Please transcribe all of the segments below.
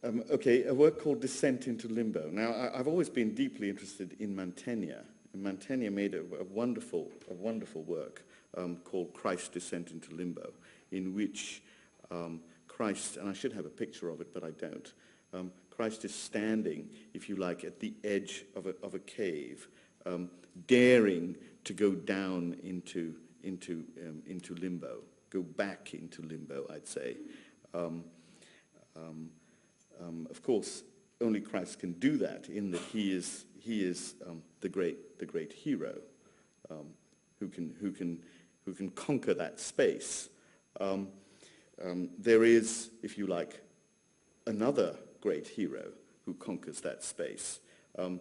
Okay, a work called Descent into Limbo. Now, I've always been deeply interested in Mantegna, and Mantegna made a wonderful work called Christ's Descent into Limbo, in which Christ, and I should have a picture of it, but I don't. Christ is standing, if you like, at the edge of a cave, daring to go down into limbo, go back into limbo, I'd say. Of course, only Christ can do that, in that he is the great hero who can conquer that space. There is, if you like, another great hero who conquers that space, and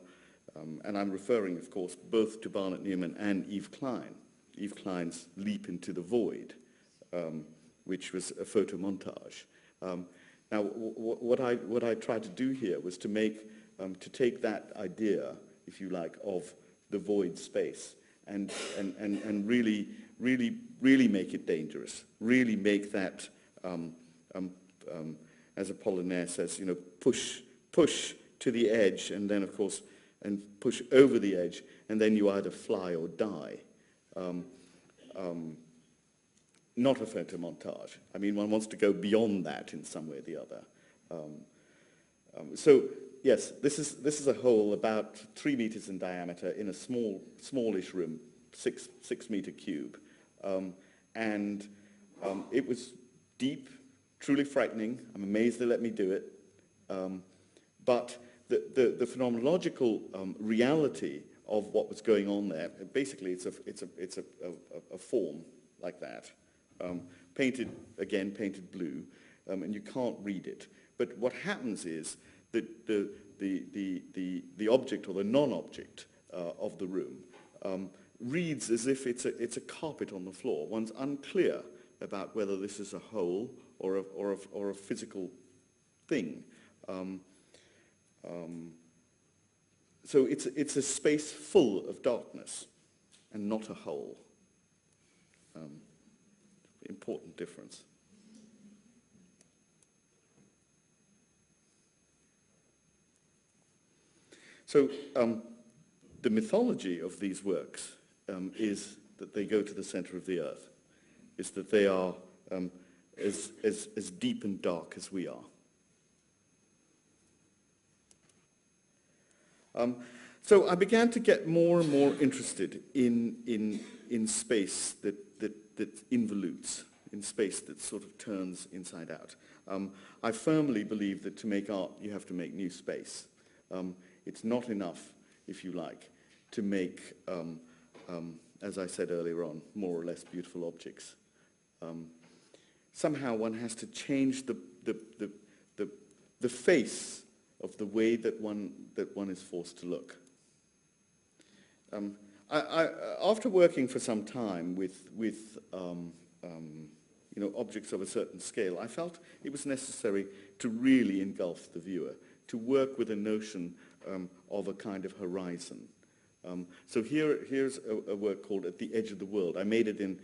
I'm referring, of course, both to Barnett Newman and Yves Klein. Yves Klein's Leap into the Void, which was a photo montage. Now, what I tried to do here was to take that idea, if you like, of the void space and really make it dangerous. Really make that, as Apollinaire says, push to the edge, and then, of course, and push over the edge, and then you either fly or die. Not a photo montage. I mean, one wants to go beyond that in some way or the other. So yes, this is a hole about 3 meters in diameter in a smallish room, 6 meter cube, and it was deep, truly frightening. I'm amazed they let me do it. But the phenomenological reality of what was going on there, basically, it's a form like that. Painted blue, and you can't read it. But what happens is that the object or the non-object of the room reads as if it's a carpet on the floor. One's unclear about whether this is a hole or a physical thing. So it's a space full of darkness and not a hole. Important difference. So the mythology of these works is that they go to the center of the earth, is that they are as deep and dark as we are. So I began to get more and more interested in space that involutes, in space that sort of turns inside out. I firmly believe that to make art, you have to make new space. It's not enough, if you like, to make, as I said earlier on, more or less beautiful objects. Somehow one has to change the face of the way that one is forced to look. After working for some time with objects of a certain scale, I felt it was necessary to really engulf the viewer, to work with a notion of a kind of horizon. So here's a work called At the Edge of the World. I made it in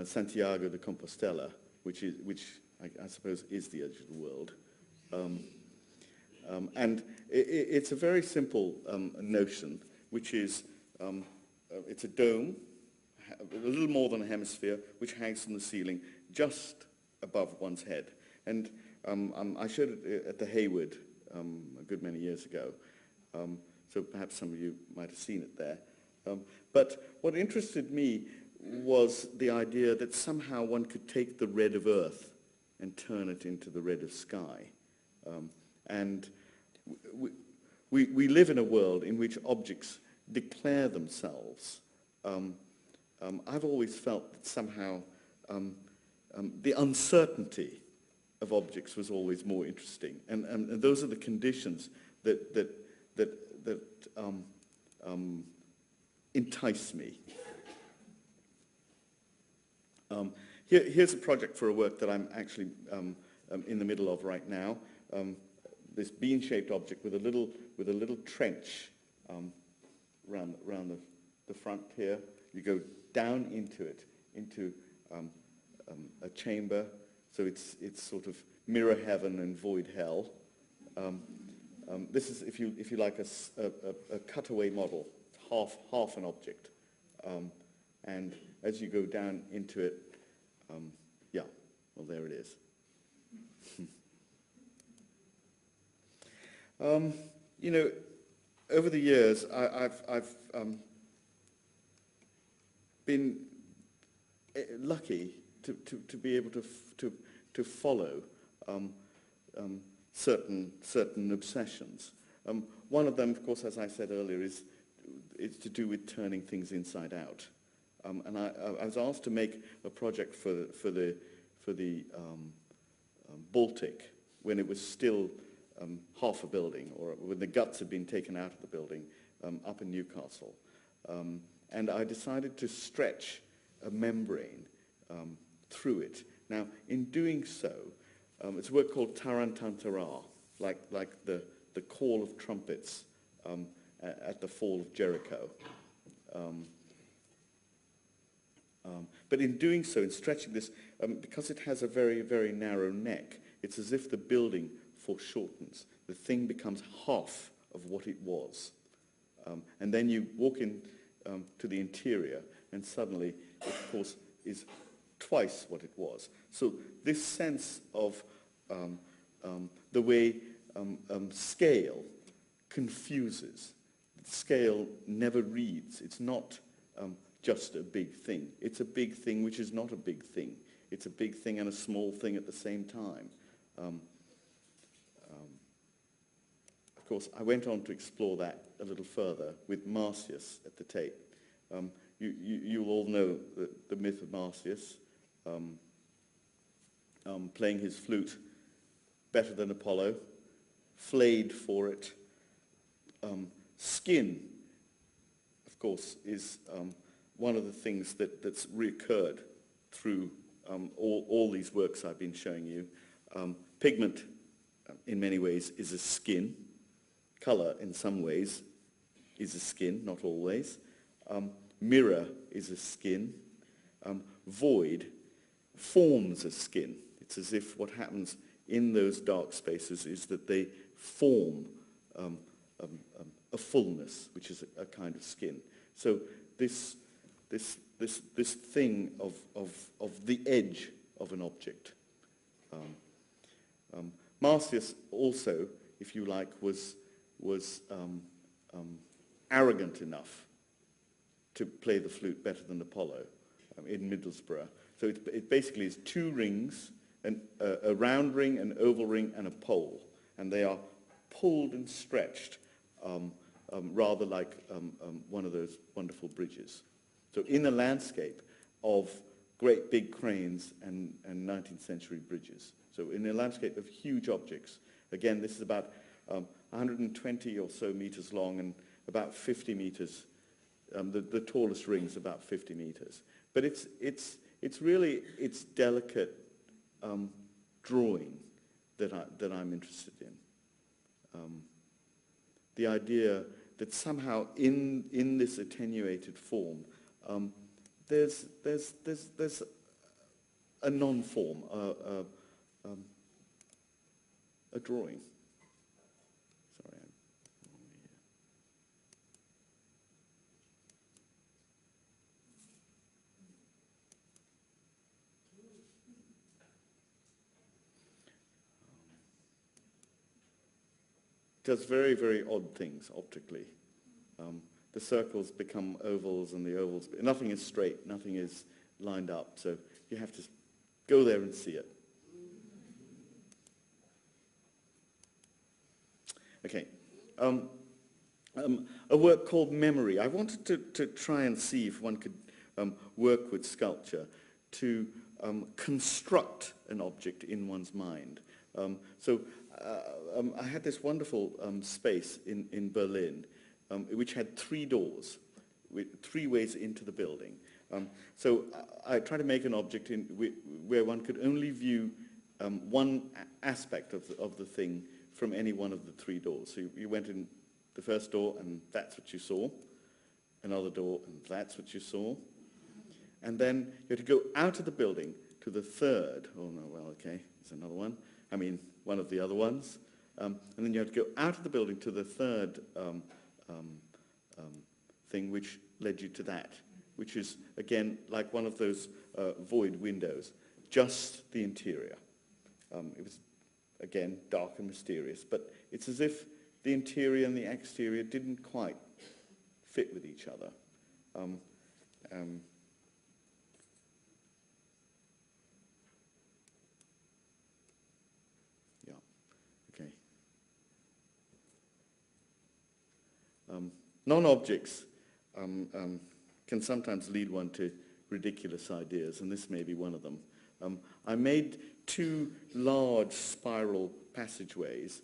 Santiago de Compostela, which I suppose is the edge of the world. And it's a very simple notion, which is it's a dome, a little more than a hemisphere, which hangs from the ceiling just above one's head. And I showed it at the Hayward a good many years ago, so perhaps some of you might have seen it there. But what interested me was the idea that somehow one could take the red of earth and turn it into the red of sky. And we live in a world in which objects declare themselves. I've always felt that somehow the uncertainty of objects was always more interesting, and those are the conditions that entice me. Here's a project for a work that I'm actually in the middle of right now. This bean-shaped object with a little trench around the front here. You go down into it, into a chamber. So it's sort of mirror heaven and void hell. This is, if you like, a cutaway model, half an object. And as you go down into it, yeah, well, there it is. You know, over the years, I've been lucky to be able to follow certain obsessions. One of them, of course, as I said earlier, is to do with turning things inside out. And I was asked to make a project for the Baltic when it was still half a building, or when the guts had been taken out of the building, up in Newcastle. And I decided to stretch a membrane through it. Now, in doing so, it's a work called Tarantantara, like the call of trumpets at the fall of Jericho. But in doing so, in stretching this, because it has a very, very narrow neck, it's as if the building foreshortens. The thing becomes half of what it was. And then you walk in to the interior, and suddenly it, of course, is twice what it was. So this sense of the way scale confuses. Scale never reads. It's not just a big thing. It's a big thing which is not a big thing. It's a big thing and a small thing at the same time. Of course, I went on to explore that a little further with Marsyas at the Tate. You'll all know the myth of Marsyas, playing his flute better than Apollo, flayed for it. Skin, of course, is one of the things that's reoccurred through all these works I've been showing you. Pigment, in many ways, is a skin. Color, in some ways, is a skin, not always. Mirror is a skin. Void forms a skin. It's as if what happens in those dark spaces is that they form a fullness, which is a kind of skin. So this thing of the edge of an object. Marsyas also, if you like, was arrogant enough to play the flute better than Apollo in Middlesbrough. So it basically is two rings, a round ring, an oval ring, and a pole, and they are pulled and stretched rather like one of those wonderful bridges. So in a landscape of great big cranes and 19th century bridges. So in a landscape of huge objects, again, this is about 120 or so meters long and about 50 meters. The tallest ring is about 50 meters. But it's really its delicate drawing that I'm interested in. The idea that somehow in this attenuated form, there's a non-form, a drawing. Sorry, does very, very odd things optically. The circles become ovals and the ovals, nothing is straight, nothing is lined up, so you have to go there and see it. Okay. A work called Memory. I wanted to try and see if one could work with sculpture to construct an object in one's mind. I had this wonderful space in Berlin which had 3 doors, with 3 ways into the building. So I tried to make an object where one could only view one aspect of the thing from any one of the 3 doors. So you went in the first door and that's what you saw, another door and that's what you saw, and then you had to go out of the building to the 3rd, oh no, well okay, there's another one, I mean, one of the other ones. And then you had to go out of the building to the third thing which led you to that, which is, again, like one of those void windows, just the interior. It was, again, dark and mysterious, but it's as if the interior and the exterior didn't quite fit with each other. Yeah, okay. Non-objects can sometimes lead one to ridiculous ideas, and this may be one of them. I made two large spiral passageways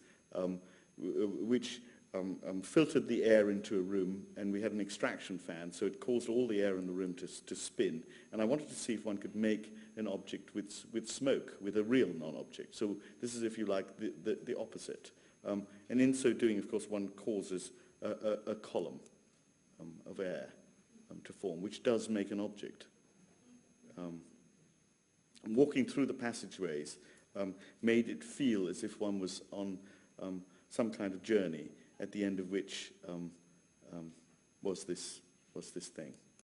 which filtered the air into a room, and we had an extraction fan, so it caused all the air in the room to spin. And I wanted to see if one could make an object with smoke, with a real non-object. So this is, if you like, the opposite. And in so doing, of course, one causes a column of air to form, which does make an object. Walking through the passageways made it feel as if one was on some kind of journey, at the end of which was this thing.